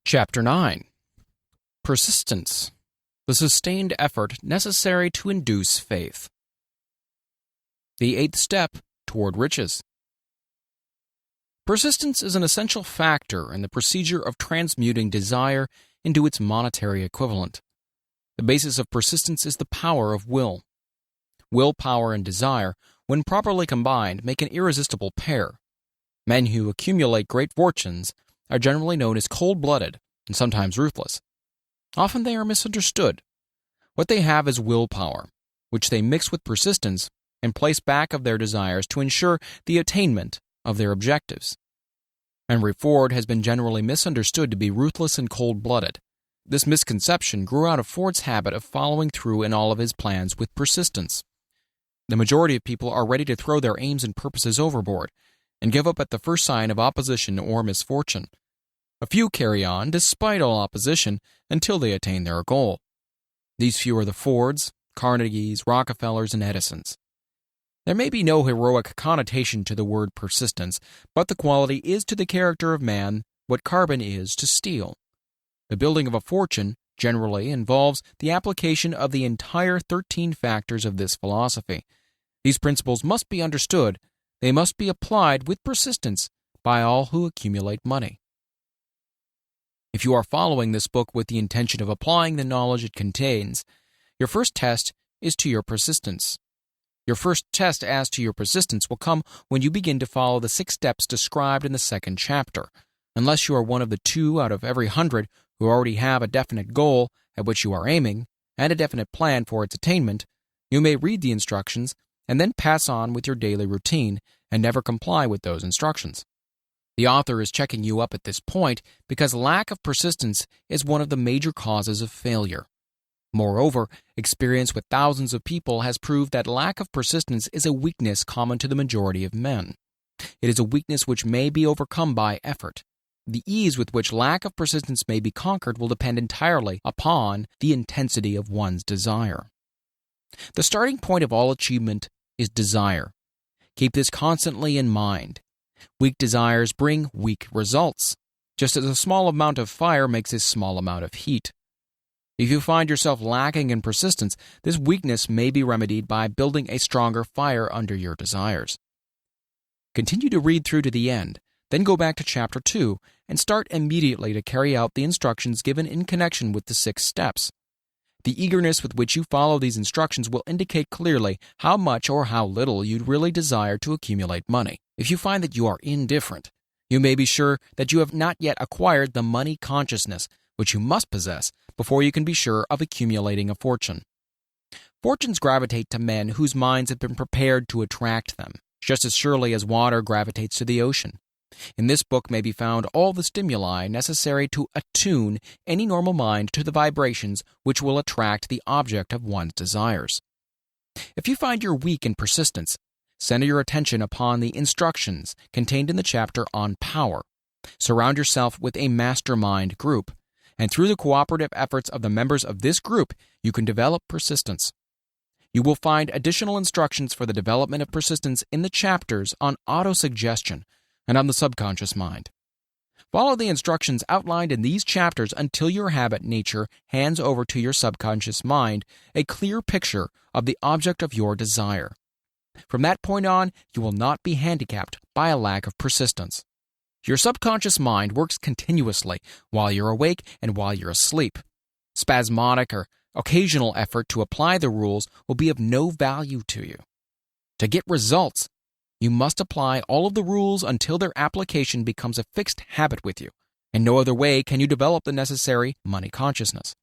Chapter 9. Persistence, the sustained effort necessary to induce faith. The eighth step toward riches. Persistence is an essential factor in the procedure of transmuting desire into its monetary equivalent. The basis of persistence is the power of will. Willpower and desire, when properly combined, make an irresistible pair. Men who accumulate great fortunes are generally known as cold-blooded and sometimes ruthless. Often they are misunderstood. What they have is willpower, which they mix with persistence and place back of their desires to ensure the attainment of their objectives. Henry Ford has been generally misunderstood to be ruthless and cold-blooded. This misconception grew out of Ford's habit of following through in all of his plans with persistence. The majority of people are ready to throw their aims and purposes overboard and give up at the first sign of opposition or misfortune. A few carry on, despite all opposition, until they attain their goal. These few are the Fords, Carnegies, Rockefellers, and Edisons. There may be no heroic connotation to the word persistence, but the quality is to the character of man what carbon is to steel. The building of a fortune generally involves the application of the entire 13 factors of this philosophy. These principles must be understood. They must be applied with persistence by all who accumulate money. If you are following this book with the intention of applying the knowledge it contains, your first test is to your persistence. Your first test as to your persistence will come when you begin to follow the 6 steps described in the second chapter. Unless you are one of the 2 out of every 100 who already have a definite goal at which you are aiming and a definite plan for its attainment, you may read the instructions and then pass on with your daily routine and never comply with those instructions. The author is checking you up at this point because lack of persistence is one of the major causes of failure. Moreover, experience with thousands of people has proved that lack of persistence is a weakness common to the majority of men. It is a weakness which may be overcome by effort. The ease with which lack of persistence may be conquered will depend entirely upon the intensity of one's desire. The starting point of all achievement is desire. Keep this constantly in mind. Weak desires bring weak results, just as a small amount of fire makes a small amount of heat. If you find yourself lacking in persistence, this weakness may be remedied by building a stronger fire under your desires. Continue to read through to the end, then go back to Chapter 2 and start immediately to carry out the instructions given in connection with the 6 steps. The eagerness with which you follow these instructions will indicate clearly how much or how little you really desire to accumulate money. If you find that you are indifferent, you may be sure that you have not yet acquired the money consciousness, which you must possess before you can be sure of accumulating a fortune. Fortunes gravitate to men whose minds have been prepared to attract them, just as surely as water gravitates to the ocean. In this book may be found all the stimuli necessary to attune any normal mind to the vibrations which will attract the object of one's desires. If you find you're weak in persistence, center your attention upon the instructions contained in the chapter on power. Surround yourself with a mastermind group, and through the cooperative efforts of the members of this group, you can develop persistence. You will find additional instructions for the development of persistence in the chapters on autosuggestion and on the subconscious mind. Follow the instructions outlined in these chapters until your habit nature hands over to your subconscious mind a clear picture of the object of your desire. From that point on, you will not be handicapped by a lack of persistence. Your subconscious mind works continuously while you're awake and while you're asleep. Spasmodic or occasional effort to apply the rules will be of no value to you. To get results, you must apply all of the rules until their application becomes a fixed habit with you. In no other way can you develop the necessary money consciousness.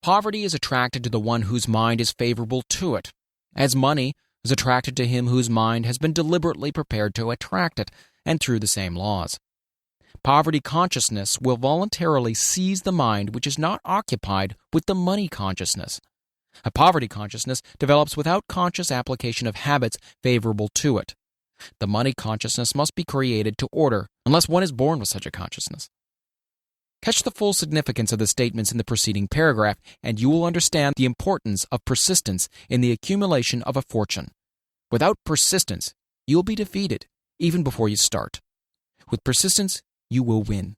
Poverty is attracted to the one whose mind is favorable to it, as money is attracted to him whose mind has been deliberately prepared to attract it, and through the same laws. Poverty consciousness will voluntarily seize the mind which is not occupied with the money consciousness. A poverty consciousness develops without conscious application of habits favorable to it. The money consciousness must be created to order, unless one is born with such a consciousness. Catch the full significance of the statements in the preceding paragraph, and you will understand the importance of persistence in the accumulation of a fortune. Without persistence, you'll be defeated, even before you start. With persistence, you will win.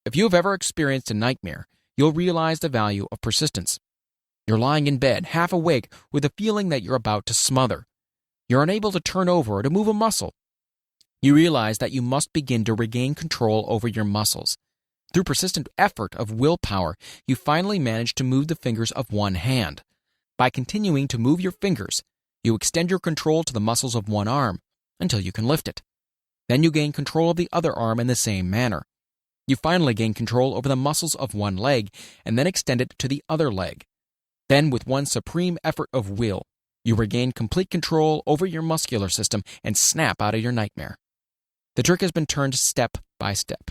If you have ever experienced a nightmare, you'll realize the value of persistence. You're lying in bed, half awake, with a feeling that you're about to smother. You're unable to turn over or to move a muscle. You realize that you must begin to regain control over your muscles. Through persistent effort of willpower, you finally manage to move the fingers of one hand. By continuing to move your fingers, you extend your control to the muscles of one arm until you can lift it. Then you gain control of the other arm in the same manner. You finally gain control over the muscles of one leg and then extend it to the other leg. Then, with one supreme effort of will, you regain complete control over your muscular system and snap out of your nightmare. The trick has been turned step by step.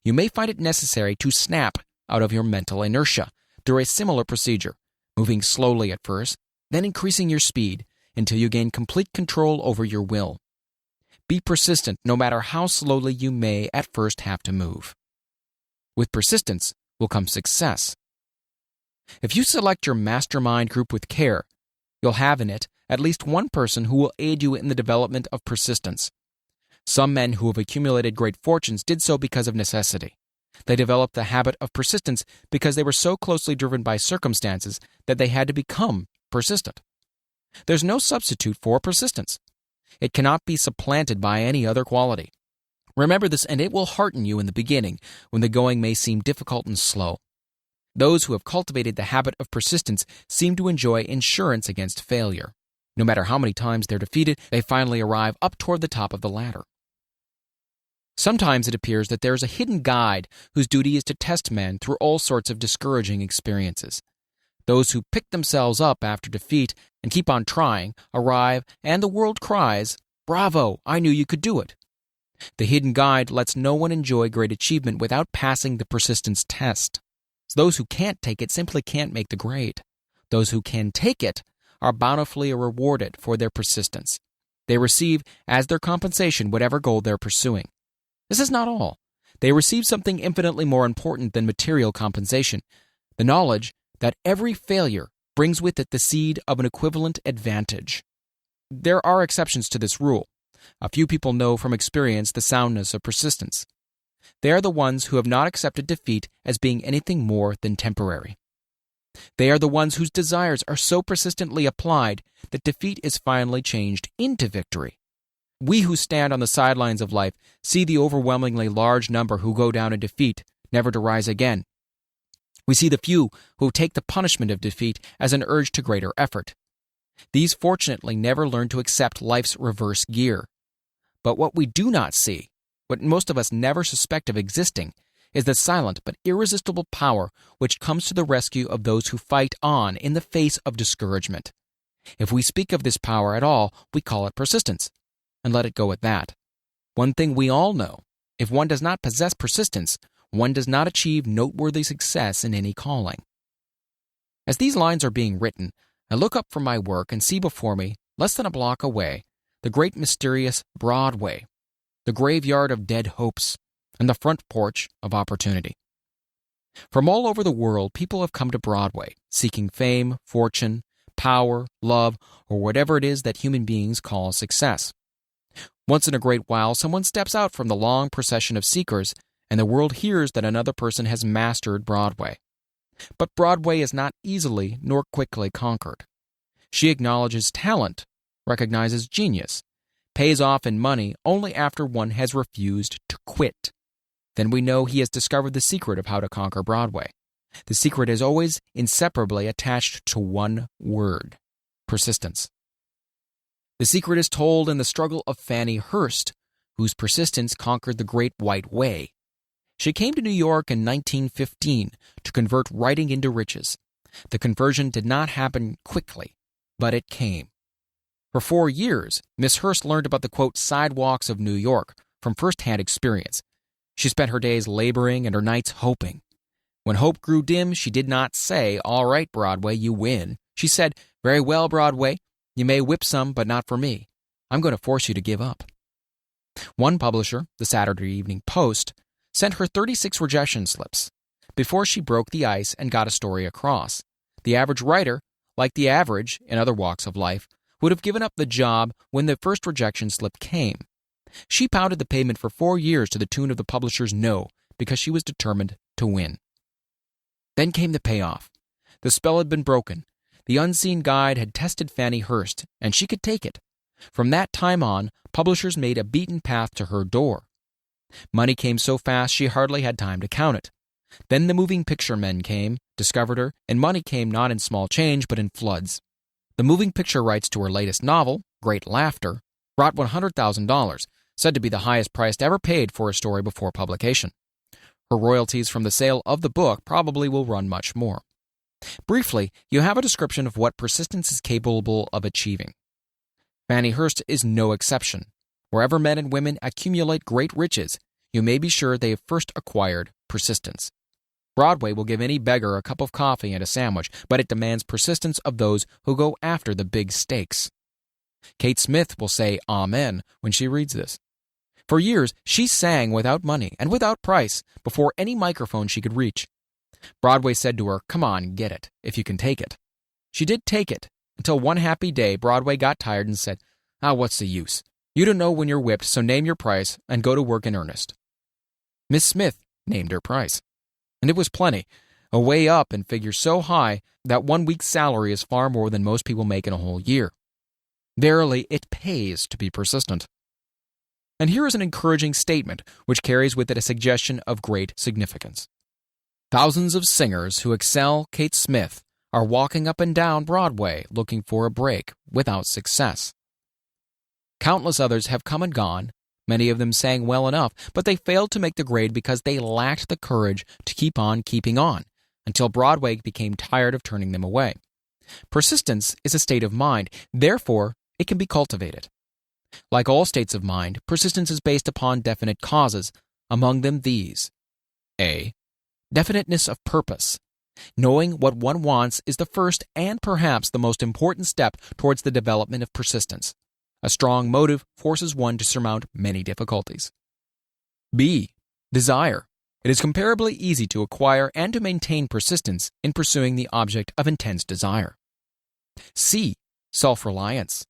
You may find it necessary to snap out of your mental inertia through a similar procedure, moving slowly at first, then increasing your speed until you gain complete control over your will. Be persistent no matter how slowly you may at first have to move. With persistence will come success. If you select your mastermind group with care, you'll have in it at least one person who will aid you in the development of persistence. Some men who have accumulated great fortunes did so because of necessity. They developed the habit of persistence because they were so closely driven by circumstances that they had to become persistent. There's no substitute for persistence. It cannot be supplanted by any other quality. Remember this, and it will hearten you in the beginning when the going may seem difficult and slow. Those who have cultivated the habit of persistence seem to enjoy insurance against failure. No matter how many times they're defeated, they finally arrive up toward the top of the ladder. Sometimes it appears that there is a hidden guide whose duty is to test men through all sorts of discouraging experiences. Those who pick themselves up after defeat and keep on trying arrive, and the world cries, "Bravo, I knew you could do it." The hidden guide lets no one enjoy great achievement without passing the persistence test. Those who can't take it simply can't make the grade. Those who can take it are bountifully rewarded for their persistence. They receive as their compensation whatever goal they're pursuing. This is not all. They receive something infinitely more important than material compensation, the knowledge that every failure brings with it the seed of an equivalent advantage. There are exceptions to this rule. A few people know from experience the soundness of persistence. They are the ones who have not accepted defeat as being anything more than temporary. They are the ones whose desires are so persistently applied that defeat is finally changed into victory. We who stand on the sidelines of life see the overwhelmingly large number who go down in defeat, never to rise again. We see the few who take the punishment of defeat as an urge to greater effort. These fortunately never learn to accept life's reverse gear. But what we do not see, what most of us never suspect of existing, is the silent but irresistible power which comes to the rescue of those who fight on in the face of discouragement. If we speak of this power at all, we call it persistence, and let it go at that. One thing we all know, if one does not possess persistence, one does not achieve noteworthy success in any calling. As these lines are being written, I look up from my work and see before me, less than a block away, the great mysterious Broadway, the graveyard of dead hopes, and the front porch of opportunity. From all over the world, people have come to Broadway, seeking fame, fortune, power, love, or whatever it is that human beings call success. Once in a great while, someone steps out from the long procession of seekers, and the world hears that another person has mastered Broadway. But Broadway is not easily nor quickly conquered. She acknowledges talent, recognizes genius, pays off in money only after one has refused to quit. Then we know he has discovered the secret of how to conquer Broadway. The secret is always inseparably attached to one word: persistence. The secret is told in the struggle of Fannie Hurst, whose persistence conquered the Great White Way. She came to New York in 1915 to convert writing into riches. The conversion did not happen quickly, but it came. For 4 years, Miss Hurst learned about the, quote, sidewalks of New York from first-hand experience. She spent her days laboring and her nights hoping. When hope grew dim, she did not say, "All right, Broadway, you win." She said, "Very well, Broadway, you may whip some, but not for me. I'm going to force you to give up." One publisher, the Saturday Evening Post, sent her 36 rejection slips before she broke the ice and got a story across. The average writer, like the average in other walks of life, would have given up the job when the first rejection slip came. She pounded the pavement for 4 years to the tune of the publisher's no, because she was determined to win. Then came the payoff. The spell had been broken. The unseen guide had tested Fanny Hurst, and she could take it. From that time on, publishers made a beaten path to her door. Money came so fast she hardly had time to count it. Then the moving picture men came, discovered her, and money came not in small change but in floods. The moving picture rights to her latest novel, Great Laughter, brought $100,000, said to be the highest price ever paid for a story before publication. Her royalties from the sale of the book probably will run much more. Briefly, you have a description of what persistence is capable of achieving. Fanny Hurst is no exception. Wherever men and women accumulate great riches, you may be sure they have first acquired persistence. Broadway will give any beggar a cup of coffee and a sandwich, but it demands persistence of those who go after the big stakes. Kate Smith will say amen when she reads this. For years, she sang without money and without price before any microphone she could reach. Broadway said to her, "Come on, get it, if you can take it." She did take it, until one happy day Broadway got tired and said, "What's the use? You don't know when you're whipped, so name your price and go to work in earnest." Miss Smith named her price. And it was plenty, a way up and figure so high that 1 week's salary is far more than most people make in a whole year. Verily, it pays to be persistent. And here is an encouraging statement which carries with it a suggestion of great significance. Thousands of singers who excel Kate Smith are walking up and down Broadway looking for a break without success. Countless others have come and gone. Many of them sang well enough, but they failed to make the grade because they lacked the courage to keep on keeping on, until Broadway became tired of turning them away. Persistence is a state of mind, therefore it can be cultivated. Like all states of mind, persistence is based upon definite causes, among them these. A. Definiteness of purpose. Knowing what one wants is the first and perhaps the most important step towards the development of persistence. A strong motive forces one to surmount many difficulties. B. Desire. It is comparably easy to acquire and to maintain persistence in pursuing the object of intense desire. C. Self-reliance.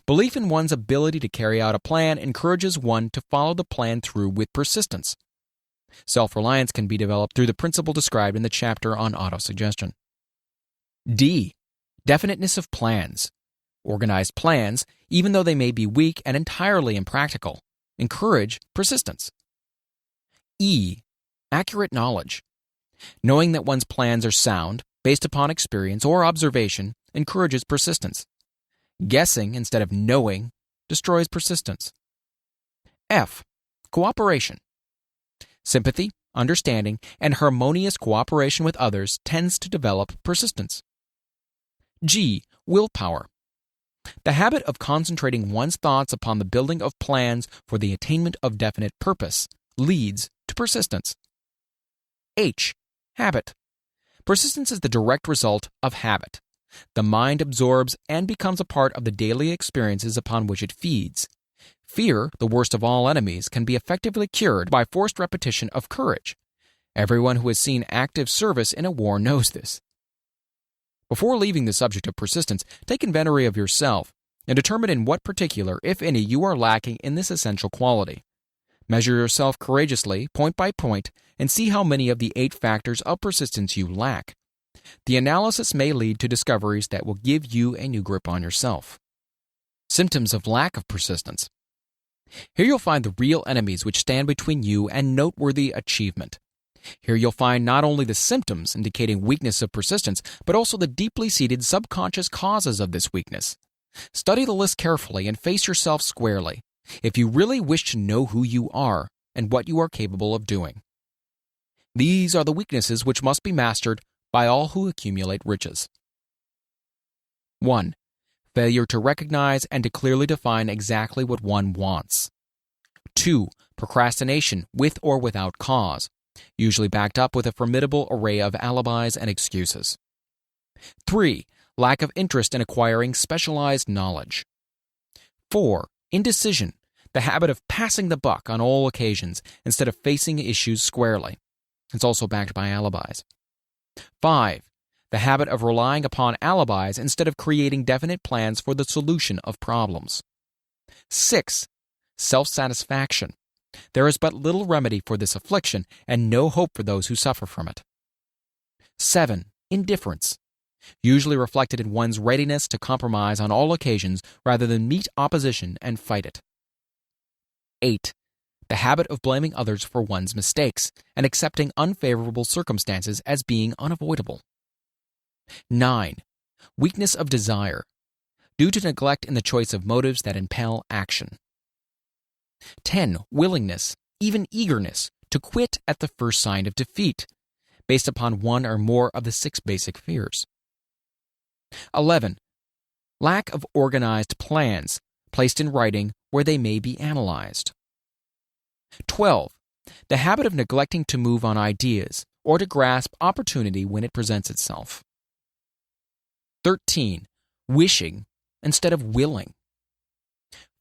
Belief in one's ability to carry out a plan encourages one to follow the plan through with persistence. Self-reliance can be developed through the principle described in the chapter on autosuggestion. D. Definiteness of plans. Organized plans, even though they may be weak and entirely impractical, encourage persistence. E. Accurate knowledge. Knowing that one's plans are sound, based upon experience or observation, encourages persistence. Guessing instead of knowing destroys persistence. F. Cooperation. Sympathy, understanding, and harmonious cooperation with others tends to develop persistence. G. Willpower. The habit of concentrating one's thoughts upon the building of plans for the attainment of definite purpose leads to persistence. H. Habit. Persistence is the direct result of habit. The mind absorbs and becomes a part of the daily experiences upon which it feeds. Fear, the worst of all enemies, can be effectively cured by forced repetition of courage. Everyone who has seen active service in a war knows this. Before leaving the subject of persistence, take inventory of yourself and determine in what particular, if any, you are lacking in this essential quality. Measure yourself courageously, point by point, and see how many of the 8 factors of persistence you lack. The analysis may lead to discoveries that will give you a new grip on yourself. Symptoms of lack of persistence. Here you'll find the real enemies which stand between you and noteworthy achievement. Here you'll find not only the symptoms indicating weakness of persistence, but also the deeply seated subconscious causes of this weakness. Study the list carefully and face yourself squarely, if you really wish to know who you are and what you are capable of doing. These are the weaknesses which must be mastered by all who accumulate riches. 1. Failure to recognize and to clearly define exactly what one wants. 2. Procrastination with or without cause, usually backed up with a formidable array of alibis and excuses. 3. Lack of interest in acquiring specialized knowledge. 4. Indecision, the habit of passing the buck on all occasions instead of facing issues squarely. It's also backed by alibis. 5. The habit of relying upon alibis instead of creating definite plans for the solution of problems. 6. Self-satisfaction, There is but little remedy for this affliction and no hope for those who suffer from it. 7. Indifference, usually reflected in one's readiness to compromise on all occasions rather than meet opposition and fight it. 8. The habit of blaming others for one's mistakes and accepting unfavorable circumstances as being unavoidable. 9. Weakness of desire, due to neglect in the choice of motives that impel action. 10. Willingness, even eagerness, to quit at the first sign of defeat, based upon one or more of the 6 basic fears. 11. Lack of organized plans, placed in writing where they may be analyzed. 12. The habit of neglecting to move on ideas or to grasp opportunity when it presents itself. 13. Wishing instead of willing.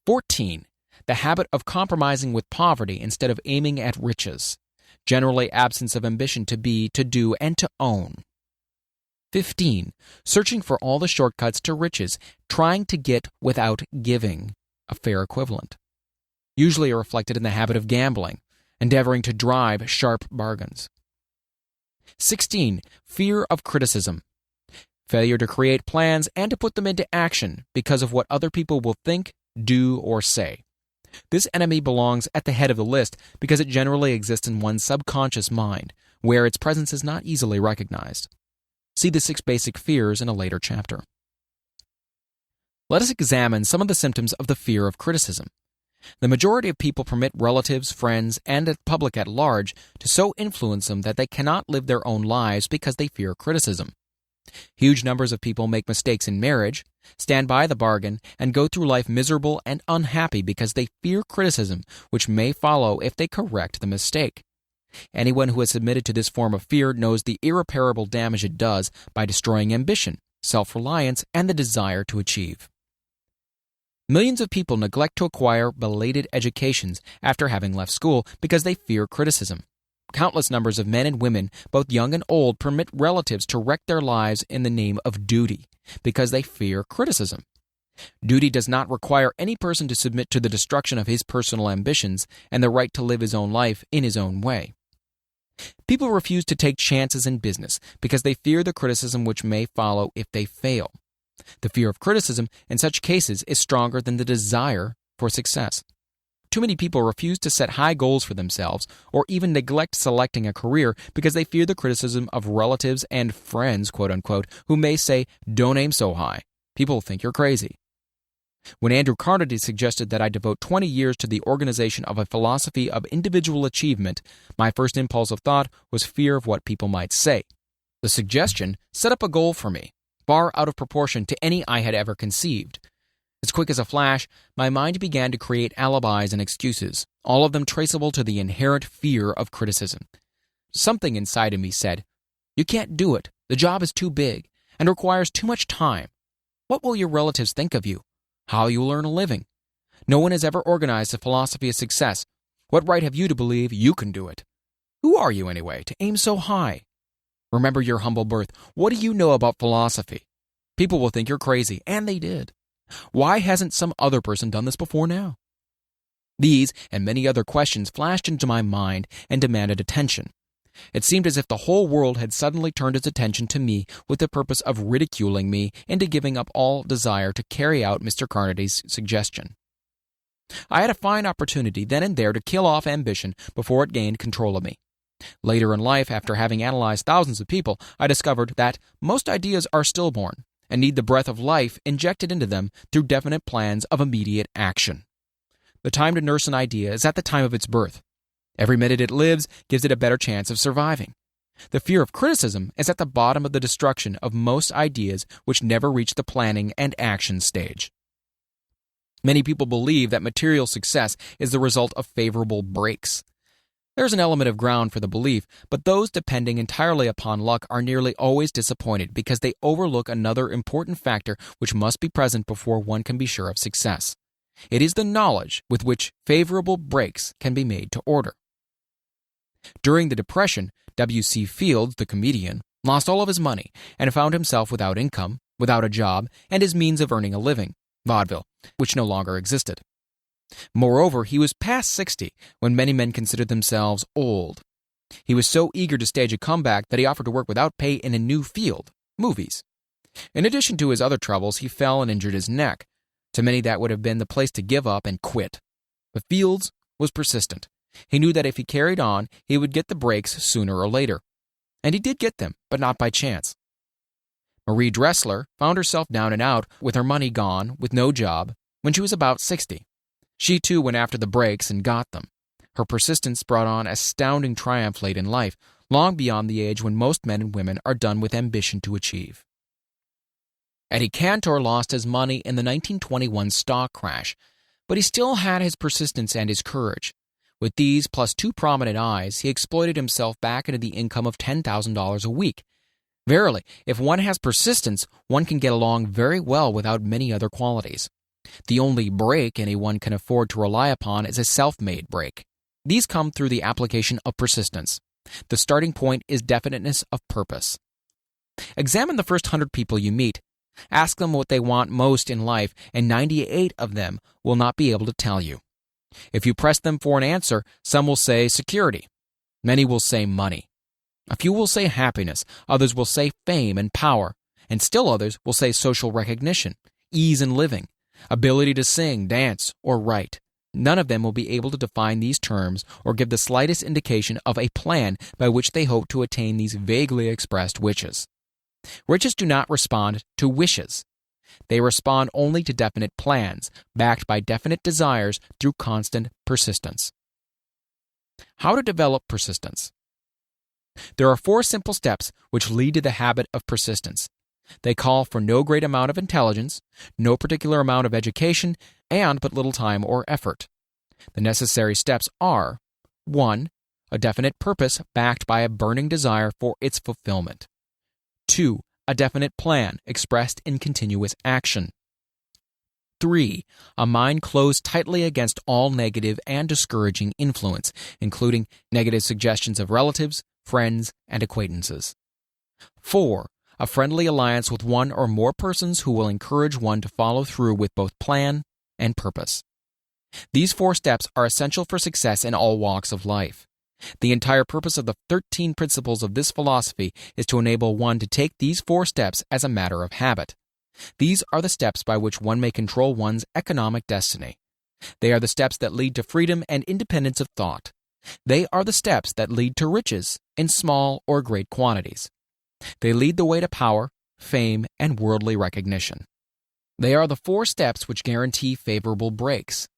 14. The habit of compromising with poverty instead of aiming at riches, generally absence of ambition to be, to do, and to own. 15. Searching for all the shortcuts to riches, trying to get without giving, a fair equivalent. Usually reflected in the habit of gambling, endeavoring to drive sharp bargains. 16. Fear of criticism, failure to create plans and to put them into action because of what other people will think, do, or say. This enemy belongs at the head of the list because it generally exists in one's subconscious mind, where its presence is not easily recognized. See the 6 basic fears in a later chapter. Let us examine some of the symptoms of the fear of criticism. The majority of people permit relatives, friends, and the public at large to so influence them that they cannot live their own lives because they fear criticism. Huge numbers of people make mistakes in marriage, stand by the bargain, and go through life miserable and unhappy because they fear criticism, which may follow if they correct the mistake. Anyone who has submitted to this form of fear knows the irreparable damage it does by destroying ambition, self-reliance, and the desire to achieve. Millions of people neglect to acquire belated educations after having left school because they fear criticism. Countless numbers of men and women, both young and old, permit relatives to wreck their lives in the name of duty because they fear criticism. Duty does not require any person to submit to the destruction of his personal ambitions and the right to live his own life in his own way. People refuse to take chances in business because they fear the criticism which may follow if they fail. The fear of criticism in such cases is stronger than the desire for success. Too many people refuse to set high goals for themselves or even neglect selecting a career because they fear the criticism of relatives and friends, quote-unquote, who may say, "Don't aim so high. People think you're crazy." When Andrew Carnegie suggested that I devote 20 years to the organization of a philosophy of individual achievement, my first impulse of thought was fear of what people might say. The suggestion set up a goal for me, far out of proportion to any I had ever conceived. As quick as a flash, my mind began to create alibis and excuses, all of them traceable to the inherent fear of criticism. Something inside of me said, "You can't do it. The job is too big and requires too much time. What will your relatives think of you? How you will earn a living? No one has ever organized a philosophy of success. What right have you to believe you can do it? Who are you, anyway, to aim so high? Remember your humble birth. What do you know about philosophy? People will think you're crazy," and they did. Why hasn't some other person done this before now? These and many other questions flashed into my mind and demanded attention. It seemed as if the whole world had suddenly turned its attention to me with the purpose of ridiculing me into giving up all desire to carry out Mr. Carnegie's suggestion. I had a fine opportunity then and there to kill off ambition before it gained control of me. Later in life, after having analyzed thousands of people, I discovered that most ideas are stillborn and need the breath of life injected into them through definite plans of immediate action. The time to nurse an idea is at the time of its birth. Every minute it lives gives it a better chance of surviving. The fear of criticism is at the bottom of the destruction of most ideas which never reach the planning and action stage. Many people believe that material success is the result of favorable breaks. There's an element of ground for the belief, but those depending entirely upon luck are nearly always disappointed because they overlook another important factor which must be present before one can be sure of success. It is the knowledge with which favorable breaks can be made to order. During the Depression, W.C. Fields, the comedian, lost all of his money and found himself without income, without a job, and his means of earning a living, vaudeville, which no longer existed. Moreover, he was past 60 when many men considered themselves old. He was so eager to stage a comeback that he offered to work without pay in a new field, movies. In addition to his other troubles, he fell and injured his neck. To many, that would have been the place to give up and quit. But Fields was persistent. He knew that if he carried on, he would get the breaks sooner or later. And he did get them, but not by chance. Marie Dressler found herself down and out, with her money gone, with no job, when she was about 60. She too went after the breaks and got them. Her persistence brought on astounding triumph late in life, long beyond the age when most men and women are done with ambition to achieve. Eddie Cantor lost his money in the 1921 stock crash, but he still had his persistence and his courage. With these plus 2 prominent eyes, he exploited himself back into the income of $10,000 a week. Verily, if one has persistence, one can get along very well without many other qualities. The only break anyone can afford to rely upon is a self-made break. These come through the application of persistence. The starting point is definiteness of purpose. Examine the first 100 people you meet. Ask them what they want most in life, and 98 of them will not be able to tell you. If you press them for an answer, some will say security. Many will say money. A few will say happiness. Others will say fame and power. And still others will say social recognition, ease in living, ability to sing, dance, or write. None of them will be able to define these terms or give the slightest indication of a plan by which they hope to attain these vaguely expressed wishes. Riches do not respond to wishes. They respond only to definite plans, backed by definite desires through constant persistence. How to develop persistence? There are 4 simple steps which lead to the habit of persistence. They call for no great amount of intelligence, no particular amount of education, and but little time or effort. The necessary steps are: 1. A definite purpose backed by a burning desire for its fulfillment. 2. A definite plan expressed in continuous action. 3. A mind closed tightly against all negative and discouraging influence, including negative suggestions of relatives, friends, and acquaintances. 4. A friendly alliance with one or more persons who will encourage one to follow through with both plan and purpose. These 4 steps are essential for success in all walks of life. The entire purpose of the 13 principles of this philosophy is to enable one to take these 4 steps as a matter of habit. These are the steps by which one may control one's economic destiny. They are the steps that lead to freedom and independence of thought. They are the steps that lead to riches in small or great quantities. They lead the way to power, fame, and worldly recognition. They are the 4 steps which guarantee favorable breaks.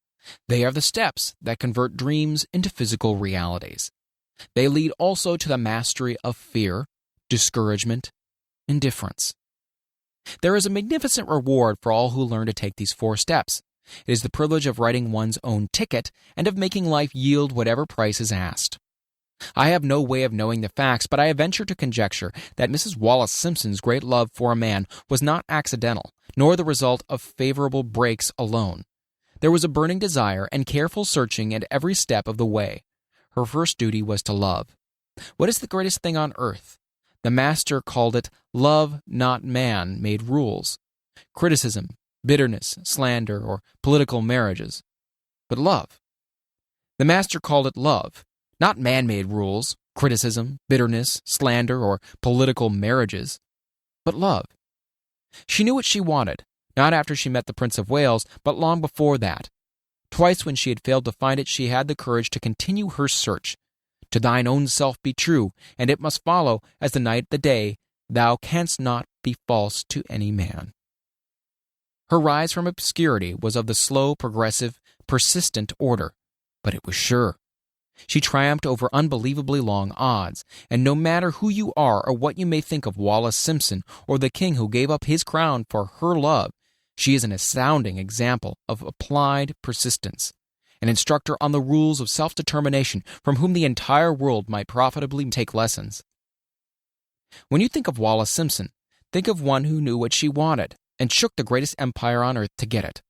They are the steps that convert dreams into physical realities. They lead also to the mastery of fear, discouragement, indifference. There is a magnificent reward for all who learn to take these 4 steps. It is the privilege of writing one's own ticket and of making life yield whatever price is asked. I have no way of knowing the facts, but I venture to conjecture that Mrs. Wallace Simpson's great love for a man was not accidental, nor the result of favorable breaks alone. There was a burning desire and careful searching at every step of the way. Her first duty was to love. What is the greatest thing on earth? The master called it love, not man, made rules. Criticism, bitterness, slander, or political marriages. But love. The master called it love, not man-made rules, criticism, bitterness, slander, or political marriages, but love. She knew what she wanted, not after she met the Prince of Wales, but long before that. Twice when she had failed to find it, she had the courage to continue her search. To thine own self be true, and it must follow, as the night the day, thou canst not be false to any man. Her rise from obscurity was of the slow, progressive, persistent order, but it was sure. She triumphed over unbelievably long odds, and no matter who you are or what you may think of Wallace Simpson or the king who gave up his crown for her love, she is an astounding example of applied persistence, an instructor on the rules of self-determination from whom the entire world might profitably take lessons. When you think of Wallace Simpson, think of one who knew what she wanted and shook the greatest empire on earth to get it.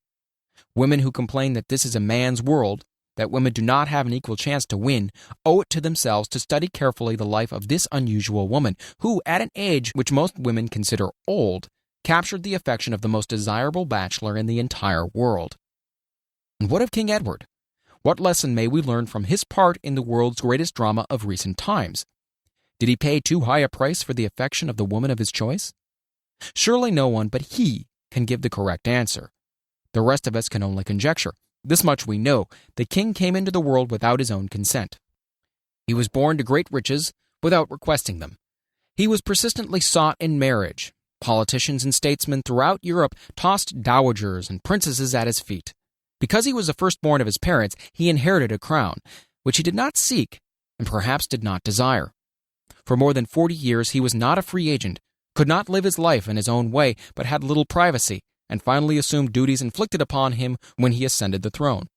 Women who complain that this is a man's world, that women do not have an equal chance to win, owe it to themselves to study carefully the life of this unusual woman, who, at an age which most women consider old, captured the affection of the most desirable bachelor in the entire world. And what of King Edward? What lesson may we learn from his part in the world's greatest drama of recent times? Did he pay too high a price for the affection of the woman of his choice? Surely no one but he can give the correct answer. The rest of us can only conjecture. This much we know: the king came into the world without his own consent. He was born to great riches without requesting them. He was persistently sought in marriage. Politicians and statesmen throughout Europe tossed dowagers and princesses at his feet. Because he was the firstborn of his parents, he inherited a crown, which he did not seek and perhaps did not desire. For more than 40 years he was not a free agent, could not live his life in his own way, but had little privacy, and finally assumed duties inflicted upon him when he ascended the throne.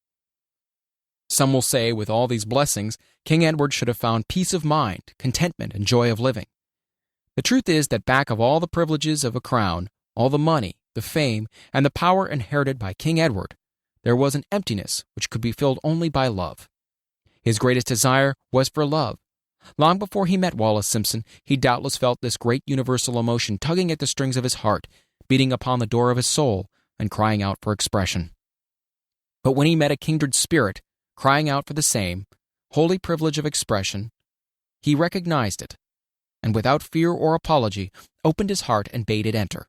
Some will say, with all these blessings, King Edward should have found peace of mind, contentment, and joy of living. The truth is that back of all the privileges of a crown, all the money, the fame, and the power inherited by King Edward, there was an emptiness which could be filled only by love. His greatest desire was for love. Long before he met Wallace Simpson, he doubtless felt this great universal emotion tugging at the strings of his heart, beating upon the door of his soul, and crying out for expression. But when he met a kindred spirit, crying out for the same holy privilege of expression, he recognized it, and without fear or apology, opened his heart and bade it enter.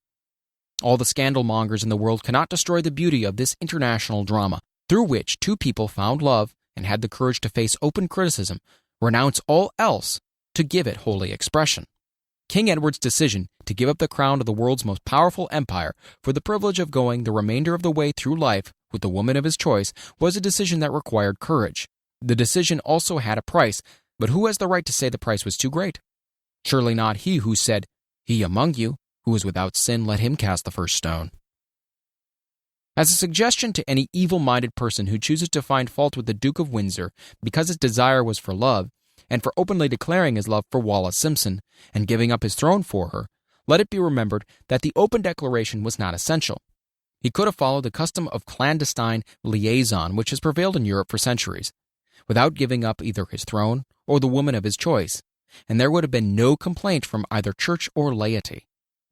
All the scandal-mongers in the world cannot destroy the beauty of this international drama, through which two people found love and had the courage to face open criticism, renounce all else, to give it holy expression. King Edward's decision to give up the crown of the world's most powerful empire for the privilege of going the remainder of the way through life with the woman of his choice was a decision that required courage. The decision also had a price, but who has the right to say the price was too great? Surely not he who said, "He among you who is without sin, let him cast the first stone." As a suggestion to any evil-minded person who chooses to find fault with the Duke of Windsor because his desire was for love, and for openly declaring his love for Wallace Simpson, and giving up his throne for her, let it be remembered that the open declaration was not essential. He could have followed the custom of clandestine liaison which has prevailed in Europe for centuries, without giving up either his throne or the woman of his choice, and there would have been no complaint from either church or laity.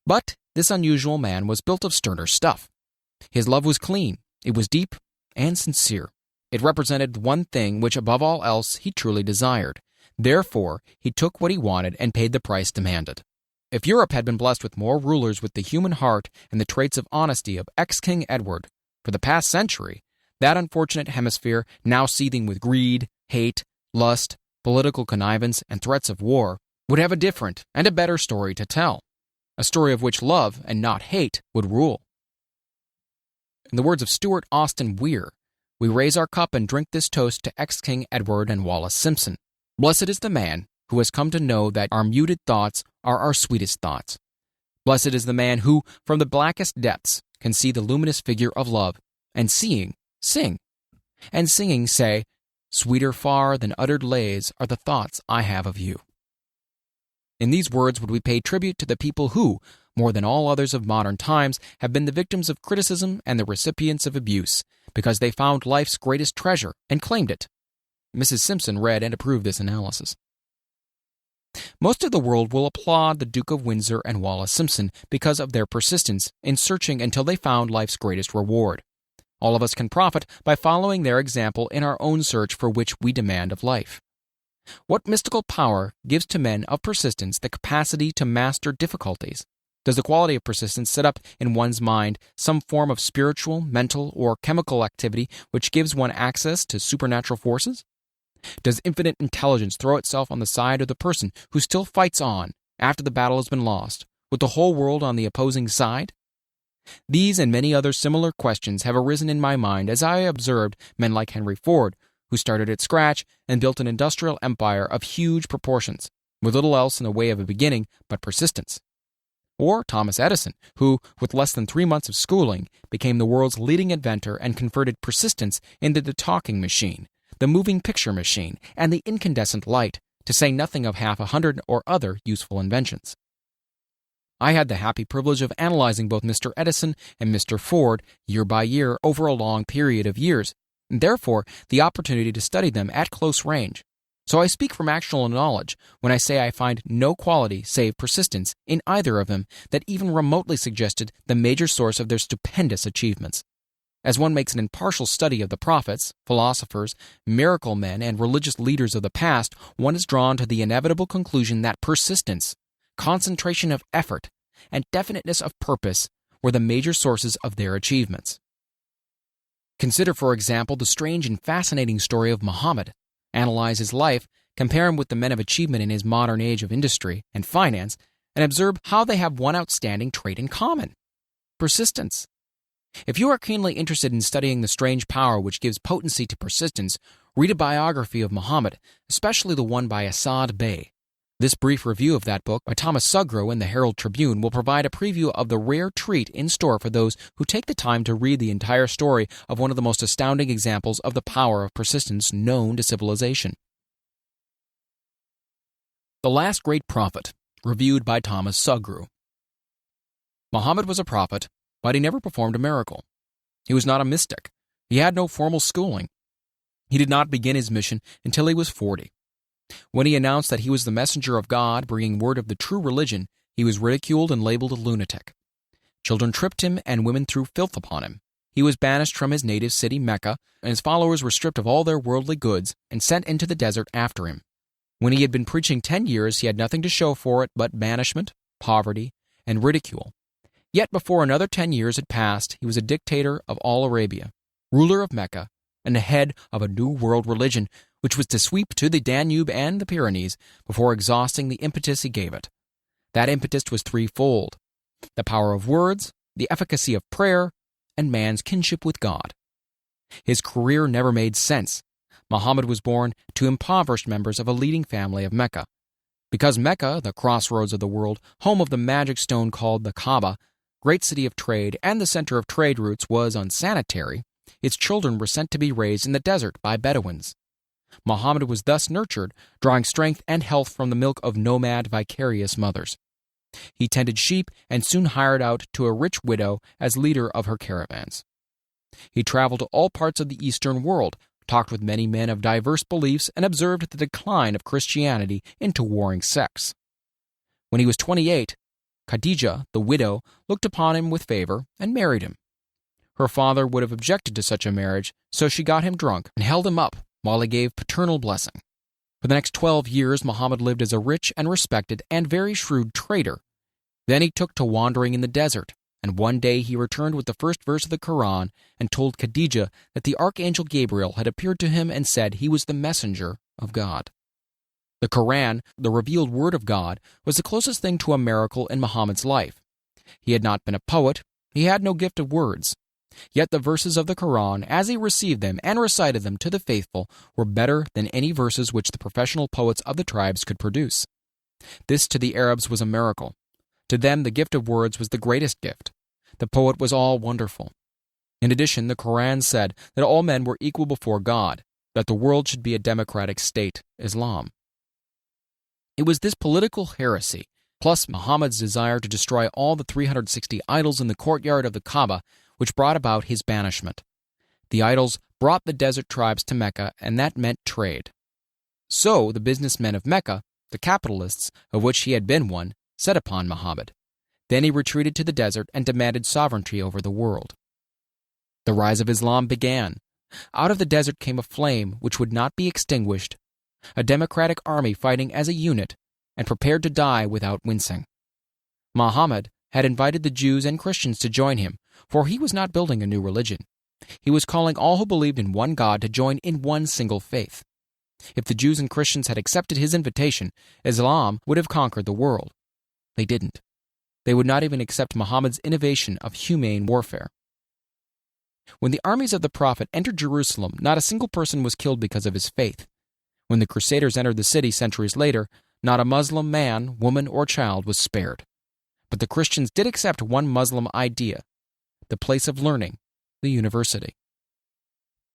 But this unusual man was built of sterner stuff. His love was clean, it was deep and sincere. It represented one thing which above all else he truly desired. Therefore, he took what he wanted and paid the price demanded. If Europe had been blessed with more rulers with the human heart and the traits of honesty of ex-King Edward for the past century, that unfortunate hemisphere, now seething with greed, hate, lust, political connivance, and threats of war, would have a different and a better story to tell, a story of which love and not hate would rule. In the words of Stuart Austin Weir, we raise our cup and drink this toast to ex-King Edward and Wallace Simpson. Blessed is the man who has come to know that our muted thoughts are our sweetest thoughts. Blessed is the man who, from the blackest depths, can see the luminous figure of love, and seeing, sing, and singing say, "Sweeter far than uttered lays are the thoughts I have of you." In these words would we pay tribute to the people who, more than all others of modern times, have been the victims of criticism and the recipients of abuse, because they found life's greatest treasure and claimed it. Mrs. Simpson read and approved this analysis. Most of the world will applaud the Duke of Windsor and Wallace Simpson because of their persistence in searching until they found life's greatest reward. All of us can profit by following their example in our own search for which we demand of life. What mystical power gives to men of persistence the capacity to master difficulties? Does the quality of persistence set up in one's mind some form of spiritual, mental, or chemical activity which gives one access to supernatural forces? Does infinite intelligence throw itself on the side of the person who still fights on after the battle has been lost, with the whole world on the opposing side? These and many other similar questions have arisen in my mind as I observed men like Henry Ford, who started at scratch and built an industrial empire of huge proportions, with little else in the way of a beginning but persistence. Or Thomas Edison, who, with less than 3 months of schooling, became the world's leading inventor and converted persistence into the talking machine, the moving picture machine, and the incandescent light, to say nothing of 100 or other useful inventions. I had the happy privilege of analyzing both Mr. Edison and Mr. Ford year by year over a long period of years, and therefore the opportunity to study them at close range. So I speak from actual knowledge when I say I find no quality save persistence in either of them that even remotely suggested the major source of their stupendous achievements. As one makes an impartial study of the prophets, philosophers, miracle men, and religious leaders of the past, one is drawn to the inevitable conclusion that persistence, concentration of effort, and definiteness of purpose were the major sources of their achievements. Consider, for example, the strange and fascinating story of Muhammad. Analyze his life, compare him with the men of achievement in his modern age of industry and finance, and observe how they have one outstanding trait in common: persistence. If you are keenly interested in studying the strange power which gives potency to persistence, read a biography of Muhammad, especially the one by Asad Bey. This brief review of that book by Thomas Sugro in the Herald Tribune will provide a preview of the rare treat in store for those who take the time to read the entire story of one of the most astounding examples of the power of persistence known to civilization. The Last Great Prophet, reviewed by Thomas Sugro. Muhammad was a prophet, but he never performed a miracle. He was not a mystic. He had no formal schooling. He did not begin his mission until he was 40. When he announced that he was the messenger of God bringing word of the true religion, he was ridiculed and labeled a lunatic. Children tripped him and women threw filth upon him. He was banished from his native city, Mecca, and his followers were stripped of all their worldly goods and sent into the desert after him. When he had been preaching 10 years, he had nothing to show for it but banishment, poverty, and ridicule. Yet before another 10 years had passed, he was a dictator of all Arabia, ruler of Mecca, and the head of a new world religion which was to sweep to the Danube and the Pyrenees before exhausting the impetus he gave it. That impetus was threefold: the power of words, the efficacy of prayer, and man's kinship with God. His career never made sense. Muhammad was born to impoverished members of a leading family of Mecca. Because Mecca, the crossroads of the world, home of the magic stone called the Kaaba, great city of trade and the center of trade routes, was unsanitary, its children were sent to be raised in the desert by Bedouins. Muhammad was thus nurtured, drawing strength and health from the milk of nomad, vicarious mothers. He tended sheep and soon hired out to a rich widow as leader of her caravans. He traveled to all parts of the Eastern world, talked with many men of diverse beliefs, and observed the decline of Christianity into warring sects. When he was 28, Khadijah, the widow, looked upon him with favor and married him. Her father would have objected to such a marriage, so she got him drunk and held him up while he gave paternal blessing. For the next 12 years, Muhammad lived as a rich and respected and very shrewd trader. Then he took to wandering in the desert, and one day he returned with the first verse of the Quran and told Khadijah that the archangel Gabriel had appeared to him and said he was the messenger of God. The Quran, the revealed word of God, was the closest thing to a miracle in Muhammad's life. He had not been a poet, he had no gift of words. Yet the verses of the Quran, as he received them and recited them to the faithful, were better than any verses which the professional poets of the tribes could produce. This to the Arabs was a miracle. To them the gift of words was the greatest gift. The poet was all wonderful. In addition, the Quran said that all men were equal before God, that the world should be a democratic state, Islam. It was this political heresy, plus Muhammad's desire to destroy all the 360 idols in the courtyard of the Kaaba, which brought about his banishment. The idols brought the desert tribes to Mecca, and that meant trade. So the businessmen of Mecca, the capitalists, of which he had been one, set upon Muhammad. Then he retreated to the desert and demanded sovereignty over the world. The rise of Islam began. Out of the desert came a flame which would not be extinguished, a democratic army fighting as a unit and prepared to die without wincing. Muhammad had invited the Jews and Christians to join him, for he was not building a new religion. He was calling all who believed in one God to join in one single faith. If the Jews and Christians had accepted his invitation, Islam would have conquered the world. They didn't. They would not even accept Muhammad's innovation of humane warfare. When the armies of the Prophet entered Jerusalem, not a single person was killed because of his faith. When the Crusaders entered the city centuries later, not a Muslim man, woman, or child was spared. But the Christians did accept one Muslim idea: the place of learning, the university.